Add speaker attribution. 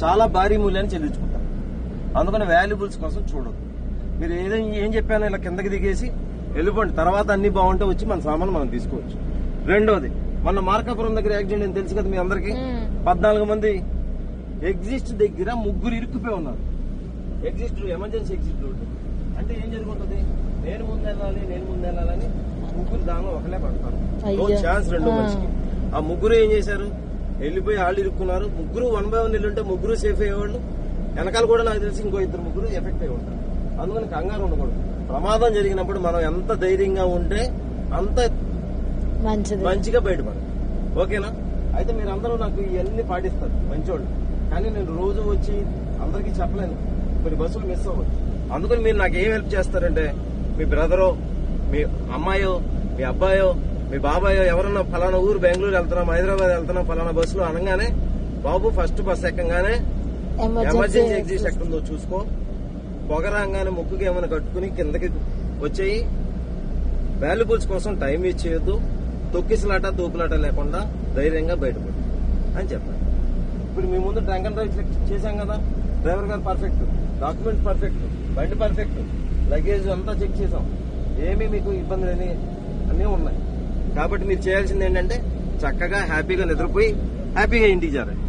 Speaker 1: చాలా భారీ మూల్యాన్ని చెల్లించుకుంటారు. అందుకని వాల్యుబుల్స్ కోసం చూడదు. మీరు ఏం చెప్పానో ఇలా కిందకి దిగేసి వెళ్ళిపోండి. తర్వాత అన్ని బాగుంటే వచ్చి మన సామాన్లు మనం తీసుకోవచ్చు. రెండోది, మన మార్కాపురం దగ్గర యాక్సిడెంట్ అని తెలుసు కదా మీ అందరికి. 14 మంది ఎగ్జిస్ట్ దగ్గర 3 ఇరుక్కుపోయి ఉన్నారు. ఎగ్జిస్ట్ ఎమర్జెన్సీ ఎగ్జిట్ రోడ్డు అంటే ఏం జరుగుతుంది, నేను ముందెళ్ళాలని 3 దానిలో ఒకలే పడతారు. ఛాన్స్ 2 మనిషికి. ఆ 3 ఏం చేశారు, వెళ్ళిపోయి వాళ్ళు ఇరుక్కున్నారు. 3 1 by 1 వెళ్ళుంటే 3 సేఫ్ అయ్యేవాళ్ళు. వెనకాల కూడా నాకు తెలిసి ఇంకో 2-3 ఎఫెక్ట్ అయి ఉంటారు. అందుకని కంగారు ఉండకూడదు. ప్రమాదం జరిగినప్పుడు మనం ఎంత ధైర్యంగా ఉంటే అంత మంచిగా బయటపడాలి. ఓకేనా? అయితే మీరు అందరూ నాకు ఇవన్నీ పాటిస్తారు, మంచోళ్ళు. కానీ నేను రోజు వచ్చి అందరికీ చెప్పలేను, కొన్ని బస్సులు మిస్ అవ్వచ్చు. అందుకని మీరు నాకు ఏం హెల్ప్ చేస్తారంటే, మీ బ్రదరో, మీ అమ్మాయో, మీ అబ్బాయో, మీ బాబాయో ఎవరన్నా ఫలానా ఊరు బెంగళూరు వెళ్తున్నాం, హైదరాబాద్ వెళ్తున్నాం ఫలానా బస్సులో అనగానే, బాబు ఫస్ట్ బస్ ఎక్కగానే ఎమర్జెన్సీ ఎగ్జిట్ ఎక్కడుందో చూసుకో, పొగరాగానే ముక్కుకి ఏమైనా కట్టుకుని కిందకి వచ్చేయి. వాల్యుబుల్స్ కోసం టైం ఇచ్చేయద్దు. తొక్కిసలాట తూపులాట లేకుండా ధైర్యంగా బయటపడు అని చెప్పాలి. ఇప్పుడు మీ ముందు ట్యాంక్ అండ్ డ్రైవ్ చెక్ చేశాం కదా. డ్రైవర్ గారు పర్ఫెక్ట్, డాక్యుమెంట్ పర్ఫెక్ట్, బండి పర్ఫెక్ట్, లగేజ్ అంతా చెక్ చేసాం. ఏమీ మీకు ఇబ్బందులు అన్నీ ఉన్నాయి. కాబట్టి మీరు చేయాల్సింది ఏంటంటే చక్కగా హ్యాపీగా నిద్రపోయి హ్యాపీగా ఇంటికి చేరాలి.